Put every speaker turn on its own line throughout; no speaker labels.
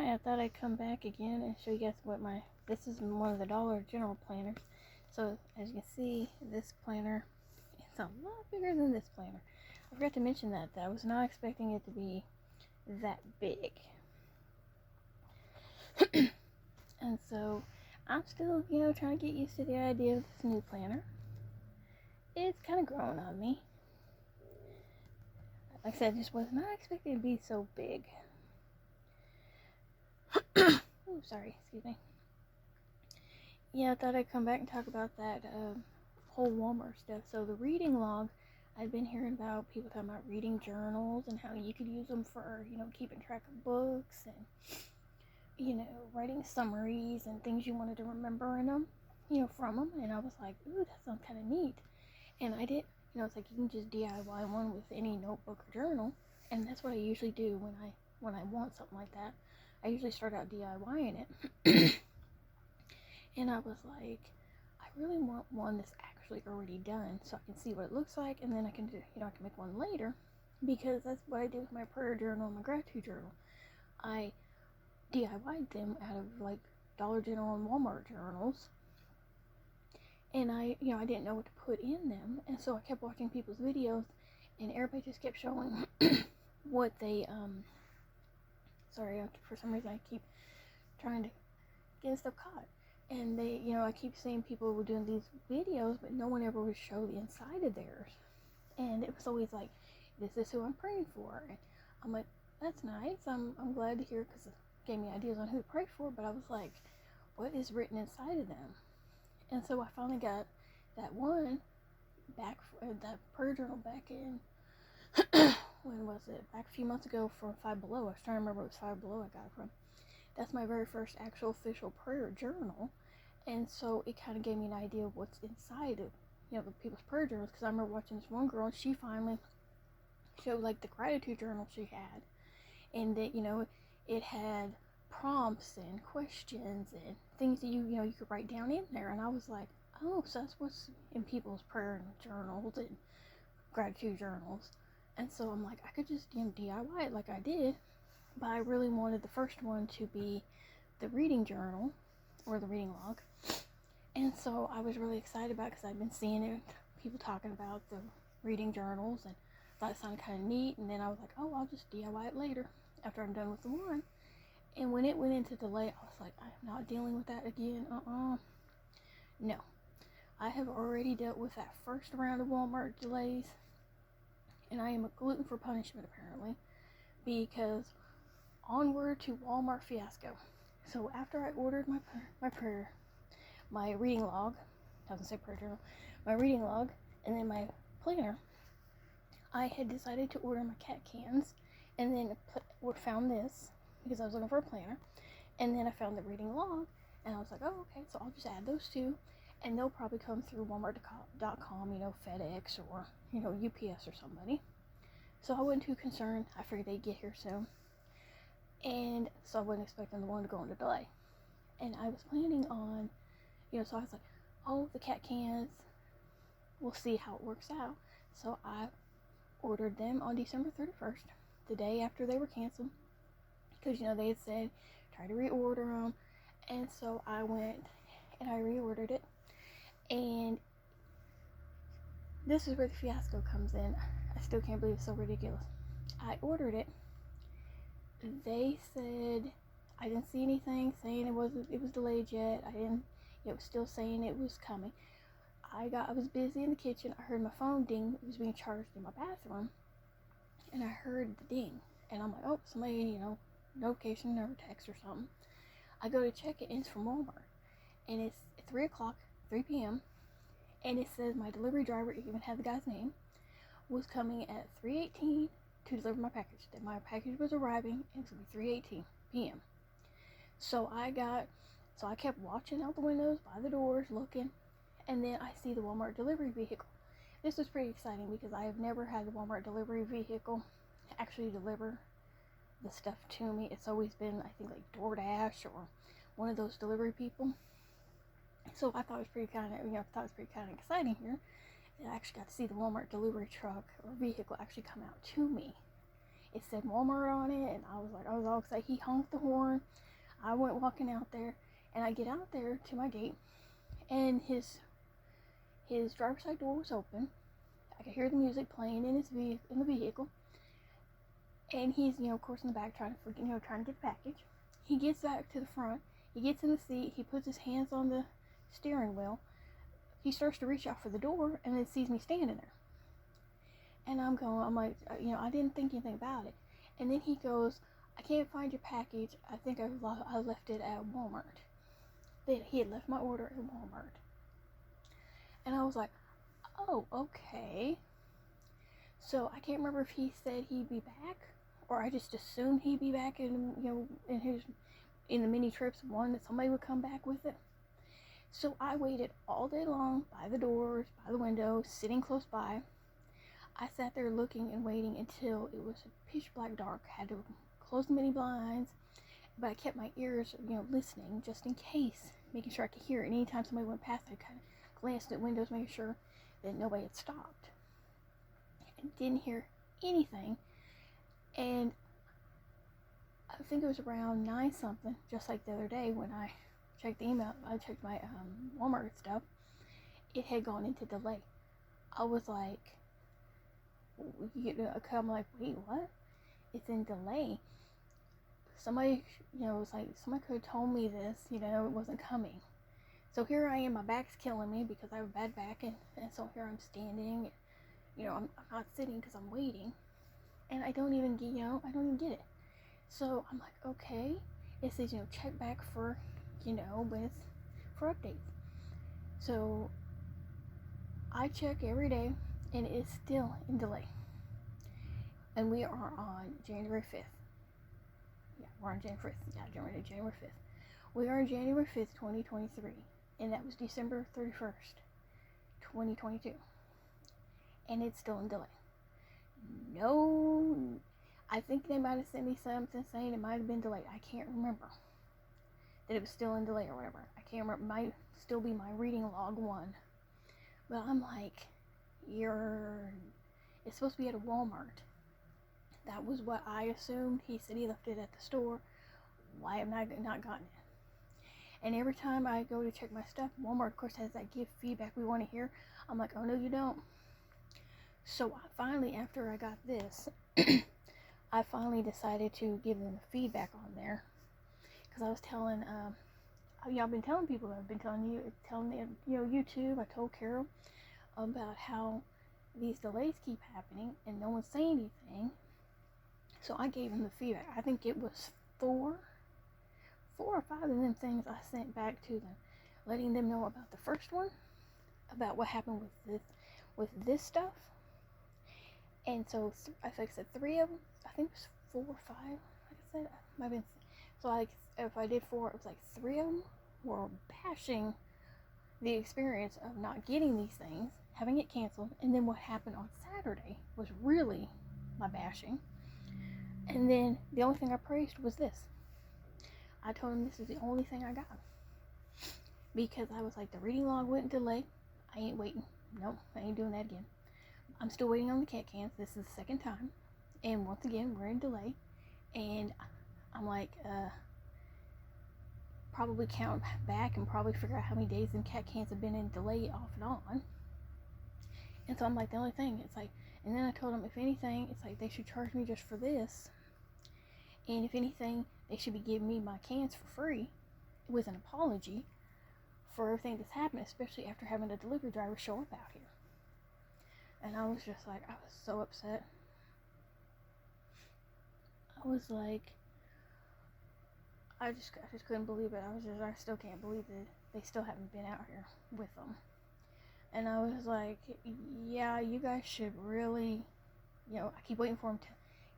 Hi, I thought I'd come back again and show you guys this is one of the Dollar General planners. So as you can see, this planner is a lot bigger than this planner. I forgot to mention that I was not expecting it to be that big. And so I'm still, trying to get used to the idea of this new planner. It's kind of growing on me. Like I said, I just was not expecting it to be so big. Oh, sorry, excuse me. Yeah, I thought I'd come back and talk about that whole Walmart stuff. So the reading log, I've been hearing about people talking about reading journals and how you could use them for, keeping track of books and, writing summaries and things you wanted to remember in them, from them. And I was like, ooh, that sounds kind of neat. And I did, it's like you can just DIY one with any notebook or journal. And that's what I usually do when I want something like that. I usually start out DIYing it. And I was like, I really want one that's actually already done so I can see what it looks like, and then I can do, I can make one later, because that's what I did with my prayer journal and my gratitude journal. I DIY'd them out of like Dollar General and Walmart journals, and I didn't know what to put in them, and so I kept watching people's videos, and everybody just kept showing what they sorry, for some reason I keep trying to get stuff caught. And they, I keep seeing people were doing these videos, but no one ever would show the inside of theirs. And it was always like, this is who I'm praying for. And I'm like, that's nice. I'm glad to hear, because it gave me ideas on who to pray for. But I was like, what is written inside of them? And so I finally got that one back, that prayer journal back in, when was it? Back a few months ago from Five Below. I was trying to remember what Five Below I got it from. That's my very first actual official prayer journal, and so it kind of gave me an idea of what's inside of, the people's prayer journals, because I remember watching this one girl, and she finally showed, like, the gratitude journal she had, and that, it had prompts and questions and things that you could write down in there, and I was like, oh, so that's what's in people's prayer journals and gratitude journals, and so I'm like, I could just, DIY it like I did. But I really wanted the first one to be the reading journal, or the reading log. And so I was really excited about it, because I've been seeing it, people talking about the reading journals, and thought it sounded kind of neat. And then I was like, oh, I'll just DIY it later after I'm done with the one. And when it went into delay, I was like, I'm not dealing with that again. No. I have already dealt with that first round of Walmart delays, and I am a glutton for punishment, apparently, because onward to Walmart fiasco. So after I ordered my reading log, doesn't say prayer journal, my reading log, and then my planner, I had decided to order my cat cans, and then found this, because I was looking for a planner, and then I found the reading log, and I was like, oh, okay, so I'll just add those two, and they'll probably come through Walmart.com, FedEx, or, UPS or somebody. So I wasn't too concerned. I figured they'd get here soon. And so I wasn't expecting the one to go into delay. And I was planning on, so I was like, oh, the cat cans, we'll see how it works out. So I ordered them on December 31st, the day after they were canceled, because, they had said, try to reorder them. And so I went and I reordered it. And this is where the fiasco comes in. I still can't believe it's so ridiculous. I ordered it. They said, I didn't see anything saying it was delayed yet. It was still saying it was coming. I was busy in the kitchen. I heard my phone ding. It was being charged in my bathroom, and I heard the ding, and I'm like, oh, somebody, notification or text or something. I go to check it, and it's from Walmart, and it's 3 p.m., and it says my delivery driver, it even had the guy's name, was coming at 3:18 to deliver my package. That my package was arriving, and it's going to be 3:18 p.m. So I kept watching out the windows, by the doors, looking, and then I see the Walmart delivery vehicle. This was pretty exciting, because I have never had the Walmart delivery vehicle actually deliver the stuff to me. It's always been, I think, like DoorDash or one of those delivery people. So I thought it was pretty kind of exciting here. I actually got to see the Walmart delivery truck or vehicle actually come out to me. It said Walmart on it, and I was dog's like, he honked the horn. I went walking out there, and I get out there to my gate, and his driver's side door was open. I could hear the music playing in the vehicle, and he's, of course, in the back trying to get the package. He gets back to the front. He gets in the seat. He puts his hands on the steering wheel. He starts to reach out for the door, and then sees me standing there. And I'm like, I didn't think anything about it. And then he goes, I can't find your package. I think I left it at Walmart. He had left my order at Walmart. And I was like, oh, okay. So I can't remember if he said he'd be back, or I just assumed he'd be back in the mini trips, one that somebody would come back with it. So I waited all day long by the doors, by the window, sitting close by. I sat there looking and waiting until it was pitch black dark. I had to close the mini blinds, but I kept my ears, listening just in case, making sure I could hear it. And anytime somebody went past, I kind of glanced at windows, making sure that nobody had stopped. And didn't hear anything. And I think it was around 9 something, just like the other day when I checked the email, I checked my Walmart stuff, it had gone into delay. I was like, I'm like, wait, what? It's in delay. Somebody, was like, somebody could have told me this, it wasn't coming. So here I am, my back's killing me because I have a bad back, and so here I'm standing, I'm not sitting because I'm waiting, and I don't even get it. So I'm like, okay, it says, check back for, for updates. So I check every day, and it's still in delay. And we are on January 5th. Yeah, we're on January 5th. Yeah, January 5th. We are on January 5th, 2023. And that was December 31st, 2022. And it's still in delay. No, I think they might have sent me something saying it might have been delayed. I can't remember that it was still in delay or whatever. I can't remember. It might still be my reading log 1. But I'm like, it's supposed to be at a Walmart. That was what I assumed. He said he left it at the store. Why have I not gotten it? And every time I go to check my stuff, Walmart, of course, has that give feedback we want to hear. I'm like, oh, no, you don't. So I finally, after I got this, I finally decided to give them feedback on there. Because I was telling, I've been telling people, I've been telling them, YouTube, I told Carol about how these delays keep happening and no one's saying anything. So I gave them the feedback. I think it was 4 or 5 of them things I sent back to them, letting them know about the first one, about what happened with this stuff. And so I said 3 of them. I think it was 4 or 5. Like I said, might have been. So if I did 4, it was like 3 of them were bashing the experience of not getting these things, having it canceled, and then what happened on Saturday was really my bashing. And then the only thing I praised was this. I told him this is the only thing I got. Because I was like, the reading log went in delay. I ain't waiting. Nope, I ain't doing that again. I'm still waiting on the cat cans. This is the 2nd time. And once again, we're in delay. And I'm like, probably count back and probably figure out how many days them cat cans have been in delay off and on. And so I'm like, the only thing, it's like, and then I told them, if anything, it's like they should charge me just for this. And if anything, they should be giving me my cans for free with an apology for everything that's happened, especially after having a delivery driver show up out here. And I was just like, I was so upset. I was like, I just couldn't believe it. I still can't believe that they still haven't been out here with them. And I was like, yeah, you guys should really, I keep waiting for them to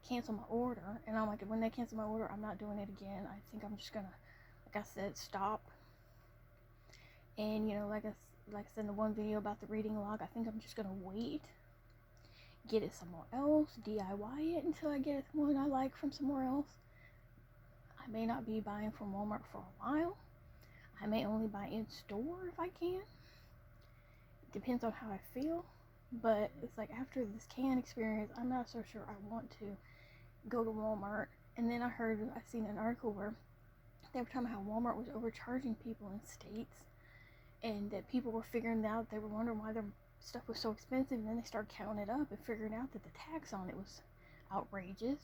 cancel my order. And I'm like, when they cancel my order, I'm not doing it again. I think I'm just gonna, like I said, stop. And, like I said in the one video about the reading log, I think I'm just gonna wait, get it somewhere else, DIY it until I get one I like from somewhere else. I may not be buying from Walmart for a while. I may only buy in store if I can. It depends on how I feel. But it's like after this can experience, I'm not so sure I want to go to Walmart And then I seen an article where they were talking about how Walmart was overcharging people in states, and that people were figuring out, they were wondering why their stuff was so expensive, and then they started counting it up and figuring out that the tax on it was outrageous.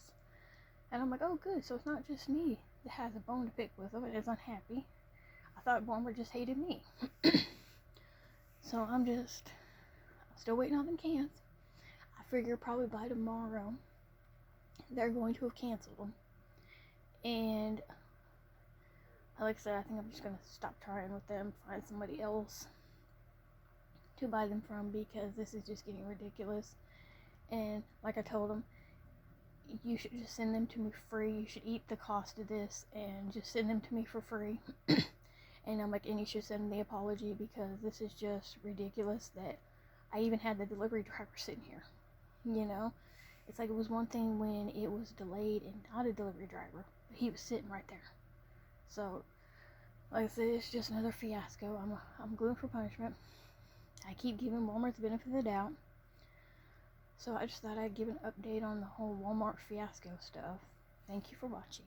And I'm like, oh good, so it's not just me that has a bone to pick with them and is unhappy. I thought Walmart just hated me. So I'm still waiting on them cans. I figure probably by tomorrow they're going to have canceled them. And like I said, I think I'm just going to stop trying with them, find somebody else to buy them from, because this is just getting ridiculous. And like I told them, you should just send them to me free. You should eat the cost of this and just send them to me for free. And I'm like, and you should send the apology, because this is just ridiculous that I even had the delivery driver sitting here. You know, it's like, it was one thing when it was delayed and not a delivery driver, but he was sitting right there. So like I said, it's just another fiasco. I'm gluten for punishment. I keep giving Walmart the benefit of the doubt. So I just thought I'd give an update on the whole Walmart fiasco stuff. Thank you for watching.